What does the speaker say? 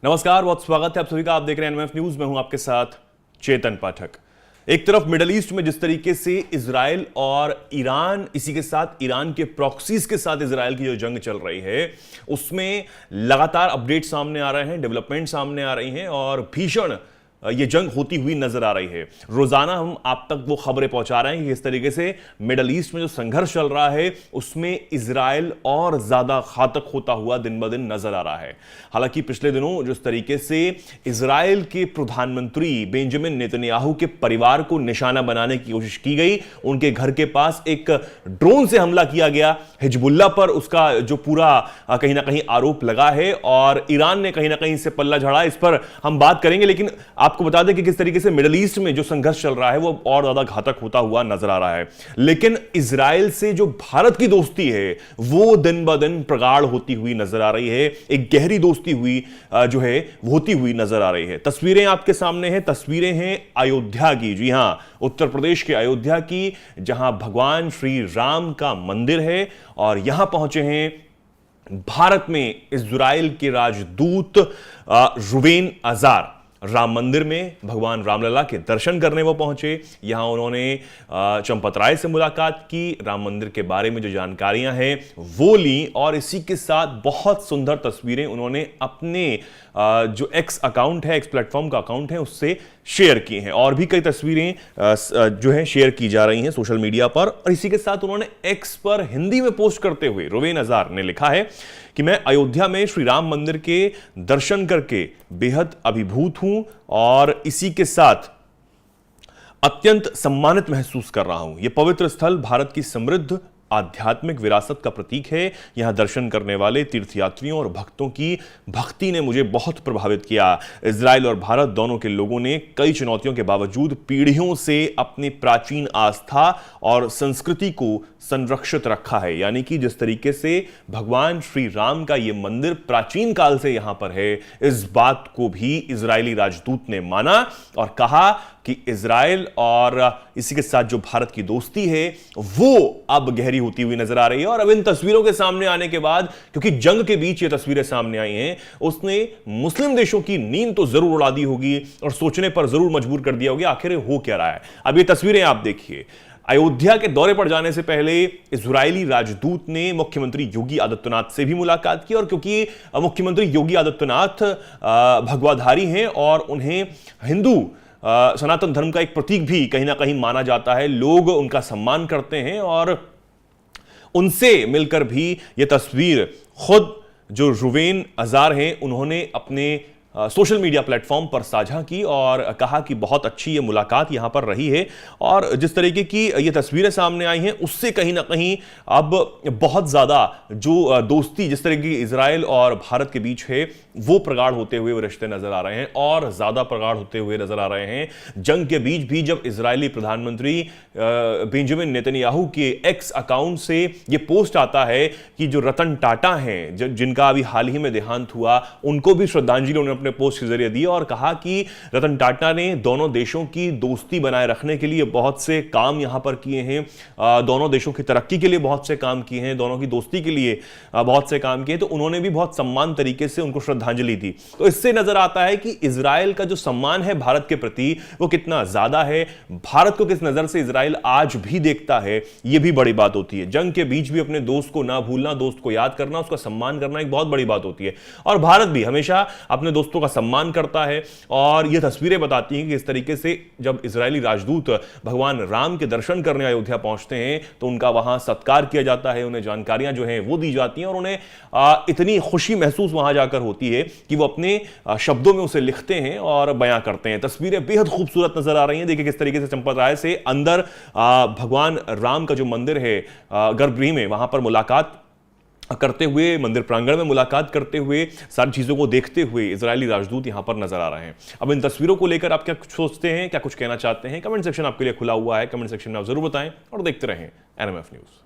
नमस्कार, बहुत स्वागत है आप सभी का। आप देख रहे हैं एनएमएफ न्यूज। मैं हूं आपके साथ चेतन पाठक। एक तरफ मिडल ईस्ट में जिस तरीके से इजराइल और ईरान, इसी के साथ ईरान के प्रॉक्सीज के साथ इजराइल की जो जंग चल रही है, उसमें लगातार अपडेट सामने आ रहे हैं, डेवलपमेंट सामने आ रही हैं और भीषण ये जंग होती हुई नजर आ रही है। रोजाना हम आप तक वो खबरें पहुंचा रहे हैं कि इस तरीके से मिडल ईस्ट में जो संघर्ष चल रहा है उसमें इजराइल और ज्यादा घातक होता हुआ दिन ब दिन नजर आ रहा है। हालांकि पिछले दिनों जिस तरीके से इजराइल के प्रधानमंत्री बेंजामिन नेतन्याहू के परिवार को निशाना बनाने की कोशिश की गई, उनके घर के पास एक ड्रोन से हमला किया गया, हिजबुल्लाह पर उसका जो पूरा कहीं ना कहीं आरोप लगा है और ईरान ने कहीं ना कहीं से पल्ला झाड़ा, इस पर हम बात करेंगे। लेकिन आपको बता दें कि किस तरीके से मिडिल ईस्ट में जो संघर्ष चल रहा है वो और ज्यादा घातक होता हुआ नजर आ रहा है। लेकिन इजराइल से जो भारत की दोस्ती है वो दिन ब दिन प्रगाढ़ होती हुई नजर आ रही है, एक गहरी दोस्ती हुई जो है होती हुई नजर आ रही है। तस्वीरें आपके सामने हैं, तस्वीरें हैं अयोध्या की। जी हां, उत्तर प्रदेश के अयोध्या की, जहां भगवान श्री राम का मंदिर है और यहां पहुंचे हैं भारत में इजराइल के राजदूत रुवेन अजार। राम मंदिर में भगवान रामलला के दर्शन करने वो पहुंचे। यहां उन्होंने चंपत राय से मुलाकात की, राम मंदिर के बारे में जो जानकारियां हैं वो ली और इसी के साथ बहुत सुंदर तस्वीरें उन्होंने अपने जो एक्स अकाउंट है, एक्स प्लेटफॉर्म का अकाउंट है, उससे शेयर की हैं। और भी कई तस्वीरें जो हैं शेयर की जा रही हैं सोशल मीडिया पर। और इसी के साथ उन्होंने एक्स पर हिंदी में पोस्ट करते हुए रुवेन अजार ने लिखा है कि मैं अयोध्या में श्री राम मंदिर के दर्शन करके बेहद अभिभूत हूं और इसी के साथ अत्यंत सम्मानित महसूस कर रहा हूं। यह पवित्र स्थल भारत की समृद्ध आध्यात्मिक विरासत का प्रतीक है। यहां दर्शन करने वाले तीर्थयात्रियों और भक्तों की भक्ति ने मुझे बहुत प्रभावित किया। इजराइल और भारत दोनों के लोगों ने कई चुनौतियों के बावजूद पीढ़ियों से अपनी प्राचीन आस्था और संस्कृति को संरक्षित रखा है। यानी कि जिस तरीके से भगवान श्री राम का यह मंदिर प्राचीन काल से यहां पर है, इस बात को भी इजरायली राजदूत ने माना और कहा कि इजराइल और इसी के साथ जो भारत की दोस्ती है वो अब गहरी होती हुई नजर आ रही है। और अब इन तस्वीरों के सामने आने के बाद, क्योंकि जंग के बीच ये तस्वीरें सामने आई हैं, उसने मुस्लिम देशों की नींद तो जरूर उड़ा दी होगी और सोचने पर जरूर मजबूर कर दिया होगा आखिर हो क्या रहा है। अब ये तस्वीरें आप देखिए। अयोध्या के दौरे पर जाने से पहले इजरायली राजदूत ने मुख्यमंत्री योगी आदित्यनाथ से भी मुलाकात की। और क्योंकि मुख्यमंत्री योगी आदित्यनाथ भगवाधारी हैं और उन्हें हिंदू सनातन धर्म का एक प्रतीक भी कहीं ना कहीं माना जाता है, लोग उनका सम्मान करते हैं और उनसे मिलकर भी यह तस्वीर खुद जो रुवेन अजार हैं उन्होंने अपने सोशल मीडिया प्लेटफॉर्म पर साझा की और कहा कि बहुत अच्छी ये मुलाकात यहां पर रही है। और जिस तरीके की ये तस्वीरें सामने आई हैं उससे कहीं ना कहीं अब बहुत ज़्यादा जो दोस्ती जिस तरीके की इजराइल और भारत के बीच है वो प्रगाढ़ होते हुए रिश्ते नजर आ रहे हैं और ज़्यादा प्रगाढ़ होते हुए नजर आ रहे हैं। जंग के बीच भी जब इजरायली प्रधानमंत्री बेंजामिन नेतन्याहू के एक्स अकाउंट से ये पोस्ट आता है कि जो रतन टाटा हैं, जिनका अभी हाल ही में देहांत हुआ, उनको भी श्रद्धांजलि उन्होंने पोस्ट के जरिए दी और कहा कि रतन टाटा ने दोनों देशों की दोस्ती बनाए रखने के लिए बहुत से काम यहां पर किए हैं, दोनों देशों की तरक्की के लिए बहुत से काम किए हैं, दोनों की दोस्ती के लिए बहुत से काम किए। तो उन्होंने भी बहुत सम्मान तरीके से उनको श्रद्धांजलि दी। तो इससे नजर आता है कि इजराइल का जो सम्मान है भारत के प्रति वो कितना ज्यादा है, भारत को किस नजर से इजराइल आज भी देखता है, यह भी बड़ी बात होती है। जंग के बीच भी अपने दोस्त को ना भूलना, दोस्त को याद करना, उसका सम्मान करना एक बहुत बड़ी बात होती है। और भारत भी हमेशा अपने दोस्तों का सम्मान करता है और यह तस्वीरें बताती हैं कि इस तरीके से जब इजरायली राजदूत भगवान राम के दर्शन करने अयोध्या पहुंचते हैं तो उनका वहां सत्कार किया जाता है, उन्हें जानकारियां जो हैं वो दी जाती हैं और उन्हें इतनी खुशी महसूस वहां जाकर होती है कि वो अपने शब्दों में उसे लिखते हैं और बयां करते हैं। तस्वीरें बेहद खूबसूरत नजर आ रही हैं। देखिए किस तरीके से चंपत राय से अंदर भगवान राम का जो मंदिर है गर्भगृह में, वहां पर मुलाकात करते हुए, मंदिर प्रांगण में मुलाकात करते हुए, सारी चीजों को देखते हुए इजरायली राजदूत यहां पर नजर आ रहे हैं। अब इन तस्वीरों को लेकर आप क्या कुछ सोचते हैं, क्या कुछ कहना चाहते हैं? कमेंट सेक्शन आपके लिए खुला हुआ है, कमेंट सेक्शन में आप जरूर बताएं और देखते रहें एनएमएफ न्यूज।